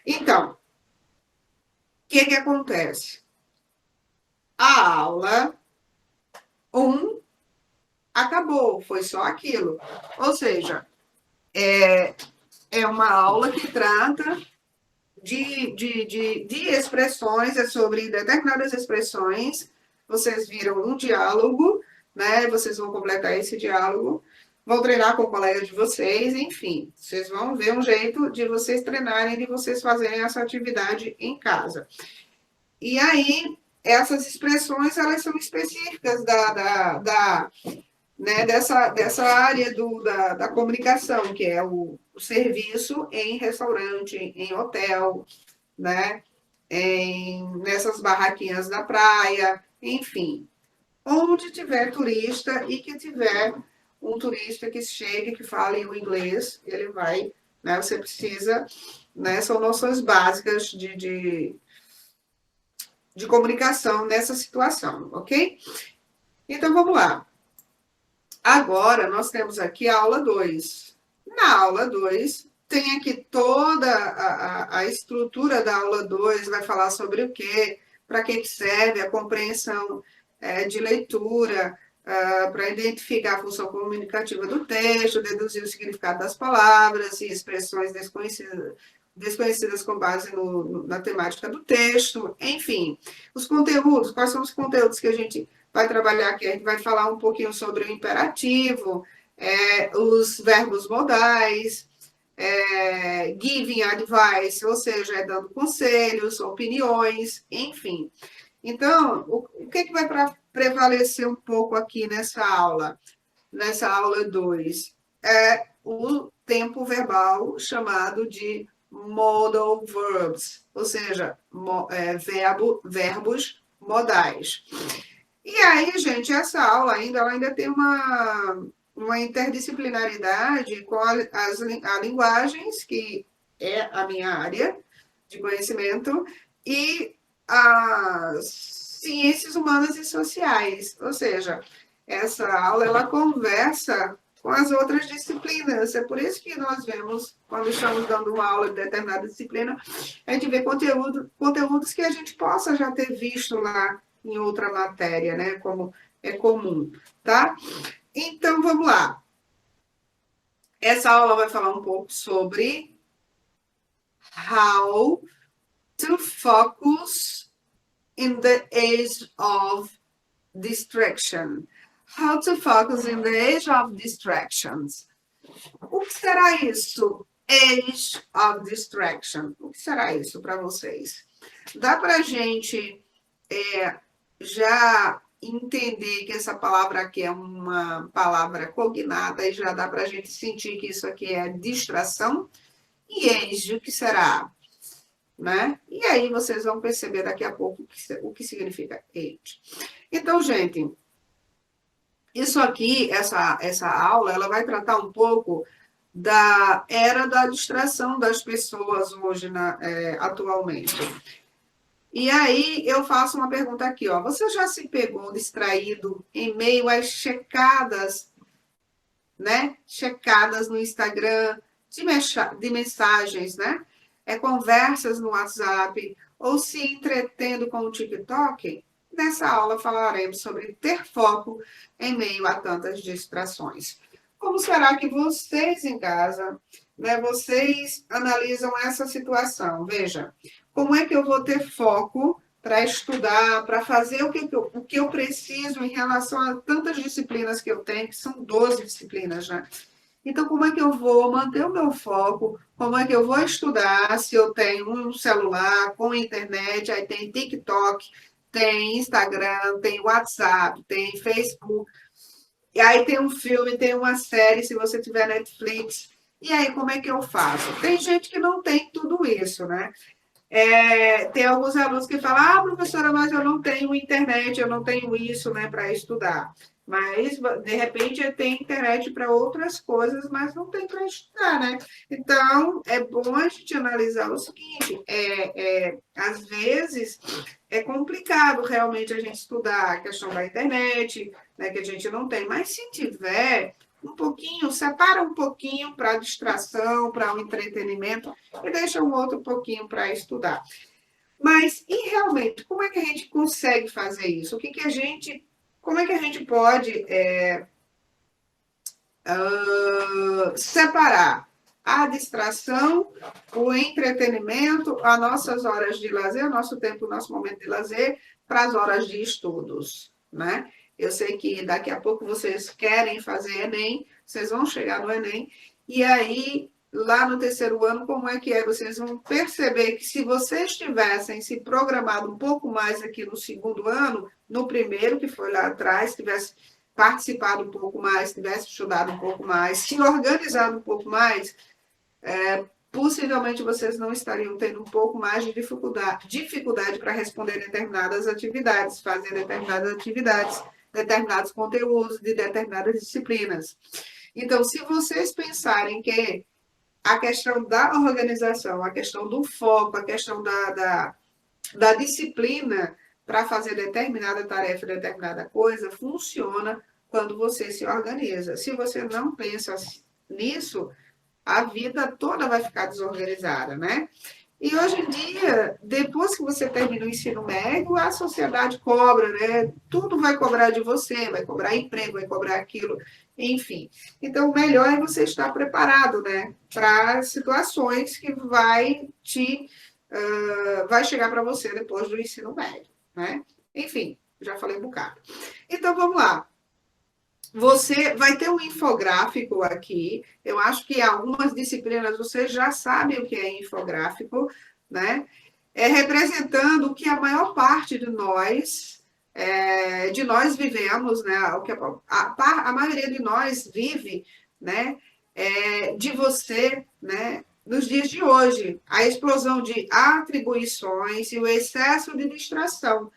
Então, o que acontece? A aula 1 acabou, foi só aquilo. Ou seja, é uma aula que trata de expressões, é sobre determinadas expressões. Vocês viram um diálogo, né? Vocês vão completar esse diálogo, vão treinar com o colega de vocês, enfim. Vocês vão ver um jeito de vocês treinarem, de vocês fazerem essa atividade em casa. E aí, essas expressões, elas são específicas né, dessa área da comunicação, que é o serviço em restaurante, em hotel, né, nessas barraquinhas da praia, enfim. Onde tiver turista e que tiver um turista que chegue, que fale o inglês, ele vai, né, você precisa, né, são noções básicas de comunicação nessa situação, ok? Então, vamos lá. Agora, nós temos aqui a aula 2. Na aula 2, tem aqui toda a estrutura da aula 2, vai falar sobre o quê, para que serve a compreensão de leitura, para identificar a função comunicativa do texto, deduzir o significado das palavras e expressões desconhecidas com base na temática do texto, enfim. Os conteúdos, quais são os conteúdos que a gente vai trabalhar aqui? A gente vai falar um pouquinho sobre o imperativo, os verbos modais, giving advice, ou seja, dando conselhos, opiniões, enfim. Então, o que vai prevalecer um pouco aqui nessa aula 2? É o tempo verbal chamado de modal verbs, ou seja, verbos modais. E aí, gente, essa aula ainda tem uma interdisciplinaridade com a linguagens, que é a minha área de conhecimento, e as ciências humanas e sociais. Ou seja, essa aula ela conversa com as outras disciplinas. É por isso que nós vemos, quando estamos dando uma aula de determinada disciplina, a gente vê conteúdos que a gente possa já ter visto lá em outra matéria, né? Como é comum, tá? Então, vamos lá. Essa aula vai falar um pouco sobre how to focus in the age of distraction. How to focus in the age of distractions. O que será isso? Age of distraction. O que será isso para vocês? Dá para a gente já entender que essa palavra aqui é uma palavra cognada e já dá para a gente sentir que isso aqui é distração? E age, o que será? Né? E aí vocês vão perceber daqui a pouco o que significa age. Então, gente, isso aqui, essa aula, ela vai tratar um pouco da era da distração das pessoas hoje, atualmente. E aí eu faço uma pergunta aqui, ó. Você já se pegou distraído em meio às checadas, né? Checadas no Instagram, de mensagens, né? Conversas no WhatsApp, ou se entretendo com o TikTok? Nessa aula falaremos sobre ter foco em meio a tantas distrações. Como será que vocês em casa, né, vocês analisam essa situação? Veja, como é que eu vou ter foco para estudar, para fazer o que eu preciso em relação a tantas disciplinas que eu tenho, que são 12 disciplinas, né? Então, como é que eu vou manter o meu foco? Como é que eu vou estudar se eu tenho um celular com internet, aí tem TikTok, tem Instagram, tem WhatsApp, tem Facebook, e aí tem um filme, tem uma série, se você tiver Netflix. E aí, como é que eu faço? Tem gente que não tem tudo isso, né? Tem alguns alunos que falam, professora, mas eu não tenho internet, eu não tenho isso, né, para estudar. Mas, de repente, tem internet para outras coisas, mas não tem para estudar, né? Então, é bom a gente analisar o seguinte, às vezes, é complicado realmente a gente estudar a questão da internet, né, que a gente não tem, mas se tiver, um pouquinho, separa um pouquinho para distração, para o entretenimento, e deixa um outro pouquinho para estudar. Mas, e realmente, como é que a gente consegue fazer isso? Como é que a gente pode separar a distração, o entretenimento, as nossas horas de lazer, o nosso tempo, o nosso momento de lazer, para as horas de estudos, né? Eu sei que daqui a pouco vocês querem fazer Enem, vocês vão chegar no Enem, e aí, lá no terceiro ano, como é que é? Vocês vão perceber que se vocês tivessem se programado um pouco mais aqui no segundo ano, no primeiro, que foi lá atrás, tivesse participado um pouco mais, tivesse estudado um pouco mais, se organizado um pouco mais, possivelmente vocês não estariam tendo um pouco mais de dificuldade para responder determinadas atividades, fazer determinadas atividades, determinados conteúdos de determinadas disciplinas. Então, se vocês pensarem que a questão da organização, a questão do foco, a questão da disciplina para fazer determinada tarefa, determinada coisa, funciona quando você se organiza. Se você não pensa nisso, a vida toda vai ficar desorganizada, né? E hoje em dia, depois que você termina o ensino médio, a sociedade cobra, né? Tudo vai cobrar de você, vai cobrar emprego, vai cobrar aquilo, enfim. Então, o melhor é você estar preparado, né? Para situações que vai chegar para você depois do ensino médio, né? Enfim, já falei um bocado. Então, vamos lá. Você vai ter um infográfico aqui. Eu acho que algumas disciplinas você já sabe o que é infográfico, né? É representando o que a maior parte de nós vivemos, né? O que a maioria de nós vive, né? De você, né? Nos dias de hoje, a explosão de atribuições e o excesso de distração.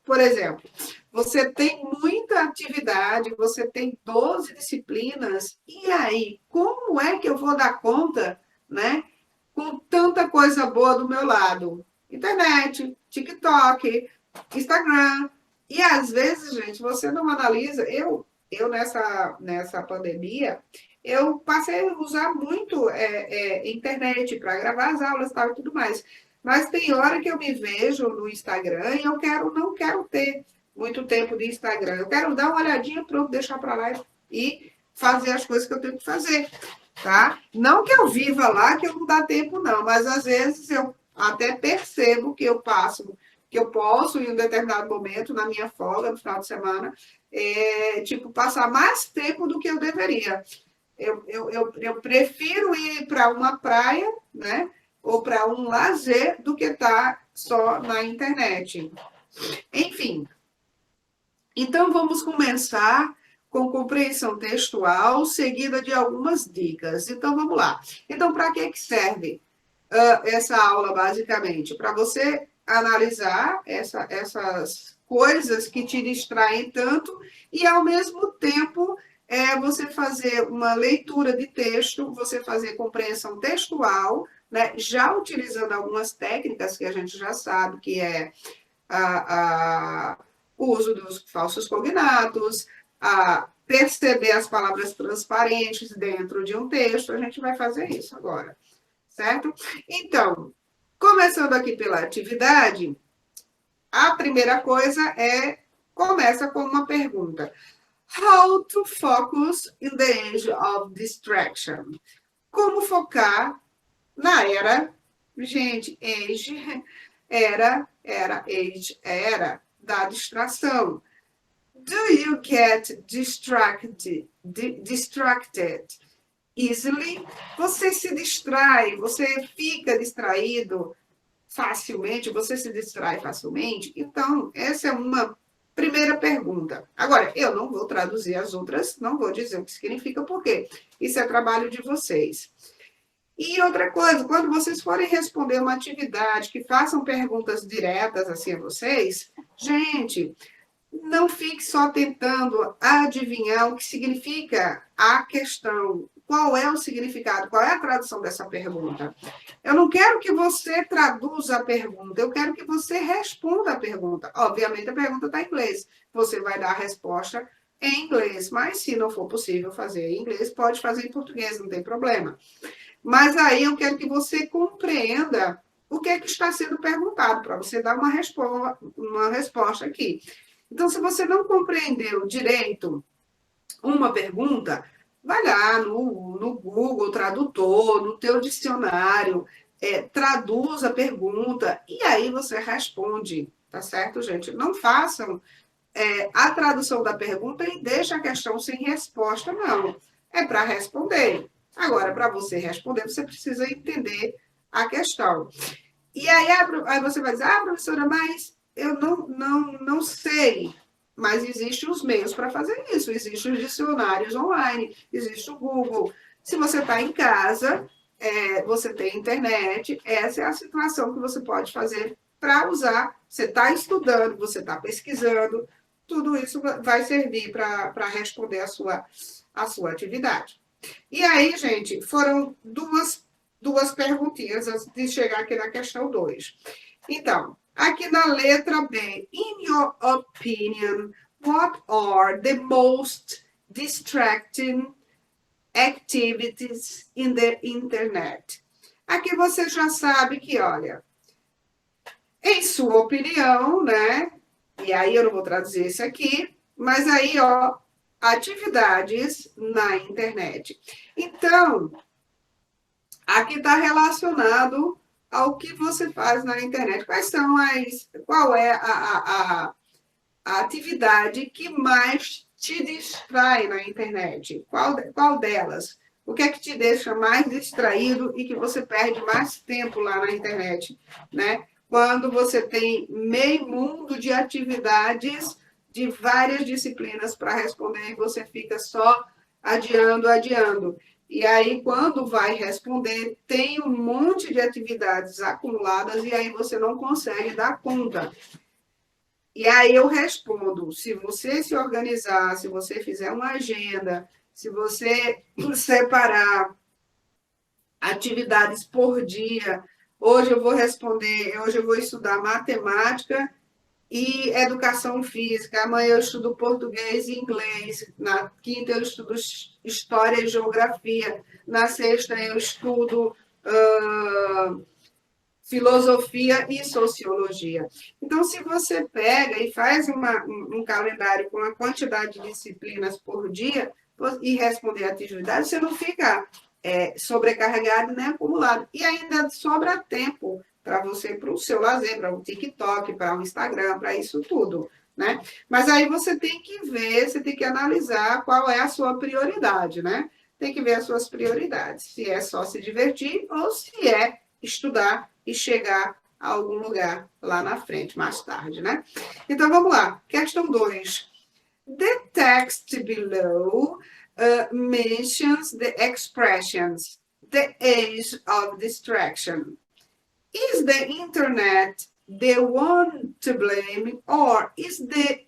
Por exemplo, você tem muita atividade, você tem 12 disciplinas, e aí, como é que eu vou dar conta, né, com tanta coisa boa do meu lado? Internet, TikTok, Instagram, e às vezes, gente, você não analisa, eu nessa pandemia, eu passei a usar muito internet para gravar as aulas e tal e tudo mais. Mas tem hora que eu me vejo no Instagram e não quero ter muito tempo de Instagram. Eu quero dar uma olhadinha, pronto, deixar para lá e fazer as coisas que eu tenho que fazer, tá? Não que eu viva lá, que eu não dá tempo, não. Mas, às vezes, eu até percebo que eu posso, em um determinado momento, na minha folga, no final de semana, passar mais tempo do que eu deveria. Eu prefiro ir para uma praia, né? Ou para um lazer do que estar só na internet. Enfim, então vamos começar com compreensão textual, seguida de algumas dicas. Então, vamos lá. Então, para que serve essa aula, basicamente? Para você analisar essas coisas que te distraem tanto e, ao mesmo tempo, você fazer uma leitura de texto, você fazer compreensão textual, né, já utilizando algumas técnicas que a gente já sabe, que é o uso dos falsos cognatos, perceber as palavras transparentes dentro de um texto. A gente vai fazer isso agora, certo? Então, começando aqui pela atividade, a primeira coisa começa com uma pergunta. How to focus in the age of distraction? Como focar na era, gente, age, age, da distração. Do you get distracted easily? Você se distrai, você fica distraído facilmente, você se distrai facilmente? Então, essa é uma primeira pergunta. Agora, eu não vou traduzir as outras, não vou dizer o que significa, porque isso é trabalho de vocês. E outra coisa, quando vocês forem responder uma atividade, que façam perguntas diretas assim a vocês, gente, não fique só tentando adivinhar o que significa a questão. Qual é o significado? Qual é a tradução dessa pergunta? Eu não quero que você traduza a pergunta, eu quero que você responda a pergunta. Obviamente, a pergunta está em inglês. Você vai dar a resposta em inglês. Mas, se não for possível fazer em inglês, pode fazer em português, não tem problema. Mas aí eu quero que você compreenda o que é que está sendo perguntado, para você dar uma resposta aqui. Então, se você não compreendeu direito uma pergunta, vai lá no Google Tradutor, no teu dicionário, traduz a pergunta e aí você responde, tá certo, gente? Não façam a tradução da pergunta e deixa a questão sem resposta, não. É para responder. Agora, para você responder, você precisa entender a questão. E aí você vai dizer, professora, mas eu não sei. Mas existem os meios para fazer isso. Existem os dicionários online, existe o Google. Se você está em casa, você tem internet, essa é a situação que você pode fazer para usar. Você está estudando, você está pesquisando, tudo isso vai servir para responder a sua atividade. E aí, gente, foram duas perguntinhas antes de chegar aqui na questão 2. Então, aqui na letra B, in your opinion, what are the most distracting activities in the internet? Aqui você já sabe que, olha, em sua opinião, né? E aí eu não vou traduzir isso aqui, mas aí, ó, atividades na internet. Então, aqui está relacionado ao que você faz na internet. Qual é a atividade que mais te distrai na internet? Qual delas? O que é que te deixa mais distraído e que você perde mais tempo lá na internet, né? Quando você tem meio mundo de atividades de várias disciplinas para responder e você fica só adiando. E aí, quando vai responder, tem um monte de atividades acumuladas e aí você não consegue dar conta. E aí eu respondo, se você se organizar, se você fizer uma agenda, se você separar atividades por dia, hoje eu vou estudar matemática e educação física, amanhã eu estudo português e inglês, na quinta eu estudo história e geografia, na sexta eu estudo filosofia e sociologia. Então, se você pega e faz um calendário com a quantidade de disciplinas por dia e responder a atividade, você não fica sobrecarregado nem acumulado. E ainda sobra tempo para você, para o seu lazer, para o TikTok, para o Instagram, para isso tudo, né? Mas aí você tem que ver, você tem que analisar qual é a sua prioridade, né? Tem que ver as suas prioridades, se é só se divertir ou se é estudar e chegar a algum lugar lá na frente, mais tarde, né? Então, vamos lá. Questão 2. The text below mentions the expressions, the age of distraction. Is the internet the one to blame, or is it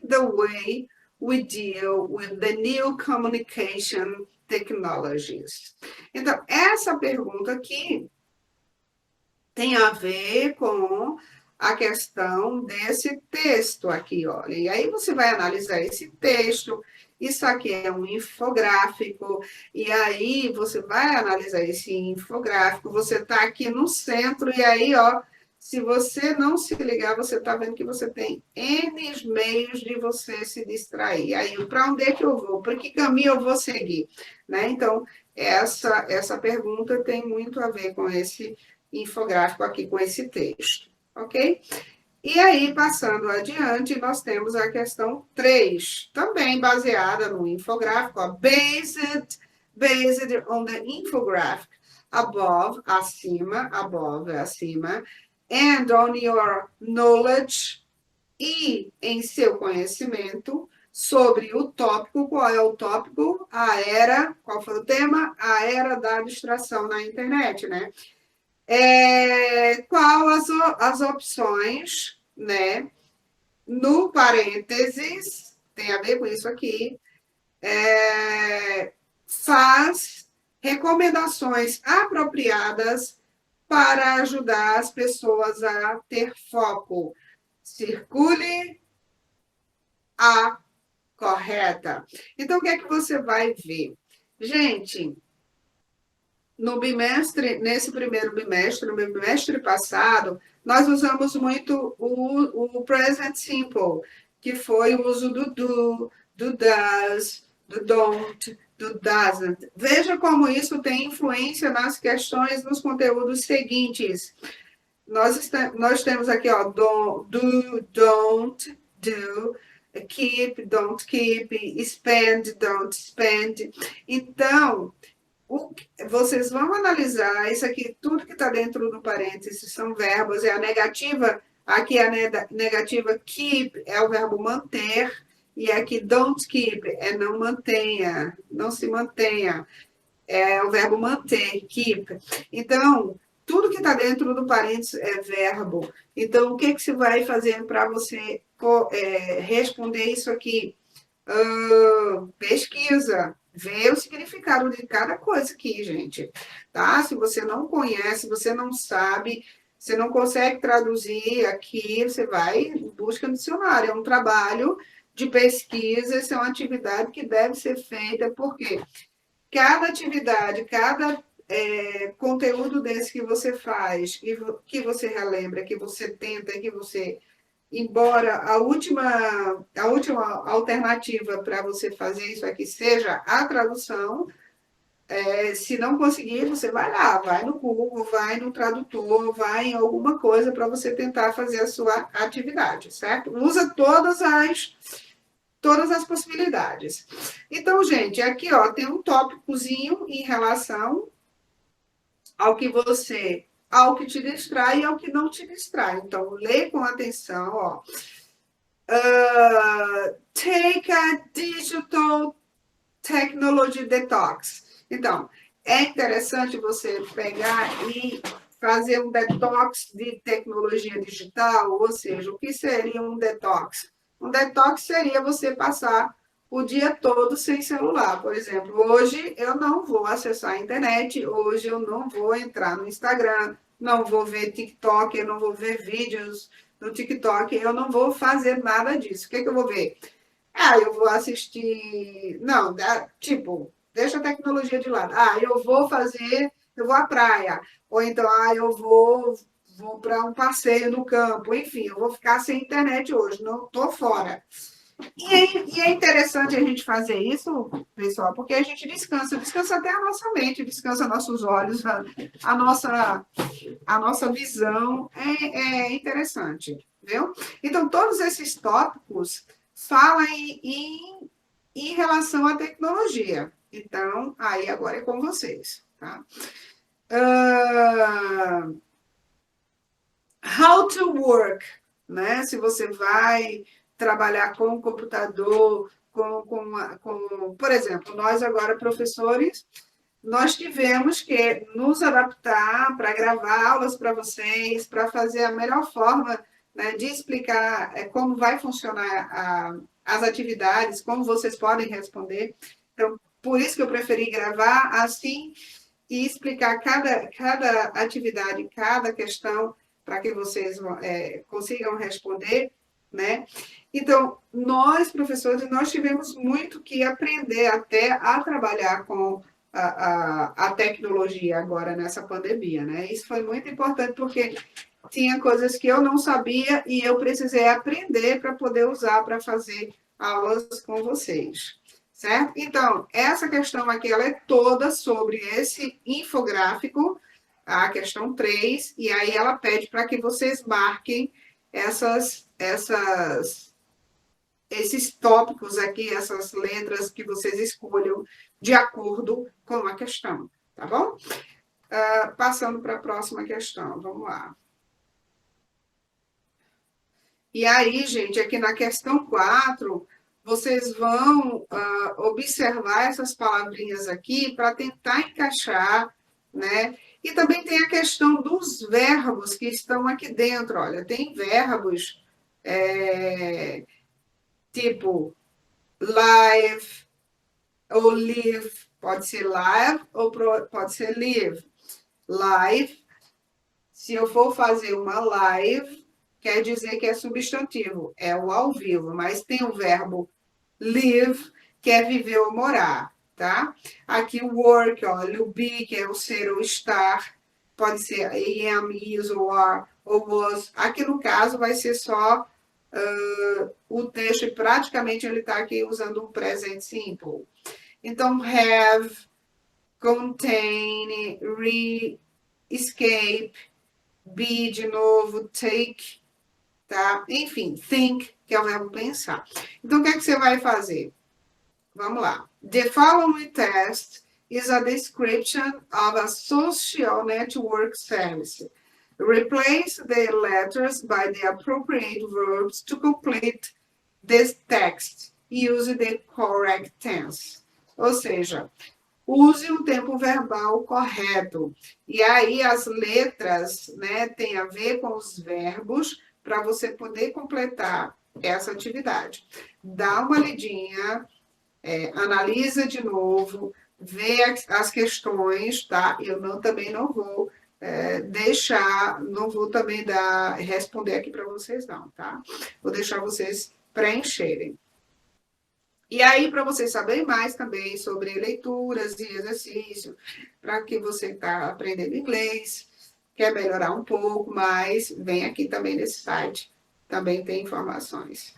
the way we deal with the new communication technologies? Então, essa pergunta aqui tem a ver com a questão desse texto aqui, olha. E aí você vai analisar esse texto. Isso aqui é um infográfico, e aí você vai analisar esse infográfico, você está aqui no centro, e aí, ó, se você não se ligar, você está vendo que você tem N meios de você se distrair. Aí, para onde é que eu vou? Por que caminho eu vou seguir? Né? Então, essa pergunta tem muito a ver com esse infográfico aqui, com esse texto, ok? E aí, passando adiante, nós temos a questão 3, também baseada no infográfico, ó, based on the infographic, above, acima, and on your knowledge, e em seu conhecimento sobre o tópico. Qual é o tópico? Qual foi o tema? A era da distração na internet, né? Qual as opções, né? No parênteses, tem a ver com isso aqui, faz recomendações apropriadas para ajudar as pessoas a ter foco. Circule a correta. Então, o que é que você vai ver? Gente, no bimestre, nesse primeiro bimestre, no bimestre passado, nós usamos muito o present simple, que foi o uso do does, do don't, do doesn't. Veja como isso tem influência nas questões, nos conteúdos seguintes. Nós temos aqui, ó, do, don't, do, keep, don't keep, spend, don't spend. Então, vocês vão analisar isso aqui, tudo que está dentro do parênteses são verbos, é a negativa, aqui a negativa keep é o verbo manter, e aqui don't keep é não mantenha, não se mantenha, é o verbo manter, keep. Então, tudo que está dentro do parênteses é verbo. Então, o que, que você vai fazer para você responder isso aqui? Pesquisa, vê o significado de cada coisa aqui, gente. Tá? Se você não conhece, você não sabe, você não consegue traduzir aqui, você vai, busca no dicionário. É um trabalho de pesquisa, isso é uma atividade que deve ser feita, porque cada atividade, cada conteúdo desse que você faz, que você relembra, que você tenta, que você embora a última alternativa para você fazer isso aqui seja a tradução, se não conseguir, você vai lá, vai no Google, vai no tradutor, vai em alguma coisa para você tentar fazer a sua atividade, certo? Usa todas as possibilidades. Então, gente, aqui ó, tem um tópicozinho em relação ao que te distrai e ao que não te distrai. Então, lê com atenção, ó. Take a digital technology detox. Então, é interessante você pegar e fazer um detox de tecnologia digital, ou seja, o que seria um detox? Um detox seria você passar o dia todo sem celular. Por exemplo, hoje eu não vou acessar a internet, hoje eu não vou entrar no Instagram, não vou ver TikTok, eu não vou ver vídeos no TikTok, eu não vou fazer nada disso. O que, que eu vou ver? Eu vou assistir. Não, tipo, deixa a tecnologia de lado. Eu vou à praia. Ou então, eu vou para um passeio no campo. Enfim, eu vou ficar sem internet hoje, não estou fora. E é interessante a gente fazer isso, pessoal, porque a gente descansa até a nossa mente, descansa nossos olhos, a nossa visão. É interessante, viu? Então, todos esses tópicos falam em relação à tecnologia. Então, aí agora é com vocês, tá? How to work, né? Se você vai trabalhar com o computador, por exemplo, nós agora, professores, nós tivemos que nos adaptar para gravar aulas para vocês, para fazer a melhor forma, né, de explicar como vai funcionar as atividades, como vocês podem responder. Então, por isso que eu preferi gravar assim e explicar cada atividade, cada questão, para que vocês consigam responder, né? Então, nós, professores, nós tivemos muito que aprender até a trabalhar com a tecnologia agora nessa pandemia, né? Isso foi muito importante porque tinha coisas que eu não sabia e eu precisei aprender para poder usar para fazer aulas com vocês, certo? Então, essa questão aqui, ela é toda sobre esse infográfico, a questão 3, e aí ela pede para que vocês marquem esses tópicos aqui, essas letras que vocês escolham de acordo com a questão, tá bom? Passando para a próxima questão, vamos lá. E aí, gente, aqui na questão 4, vocês vão observar essas palavrinhas aqui para tentar encaixar, né? E também tem a questão dos verbos que estão aqui dentro, olha, tem verbos tipo live ou live, pode ser live ou pode ser live. Live, se eu for fazer uma live, quer dizer que é substantivo, é o ao vivo, mas tem o verbo Live, que é viver ou morar, tá? Aqui o work, ó, o be, que é o ser ou estar, pode ser am, is ou are, ou was. Aqui no caso vai ser só o texto e praticamente ele está aqui usando um presente simple. Então, have, contain, escape, be de novo, take, tá? Enfim, think, que é o verbo pensar. Então, o que é que você vai fazer? Vamos lá. The following test is a description of a social network service. Replace the letters by the appropriate verbs to complete this text. Use the correct tense. Ou seja, use o tempo verbal correto. E aí as letras, né, tem a ver com os verbos para você poder completar essa atividade. Dá uma lidinha, analisa de novo, vê as questões, tá? Eu também não vou não vou também responder aqui para vocês não, tá? Vou deixar vocês preencherem. E aí, para vocês saberem mais também sobre leituras e exercício, para que você está aprendendo inglês, quer melhorar um pouco mais, vem aqui também nesse site, também tem informações.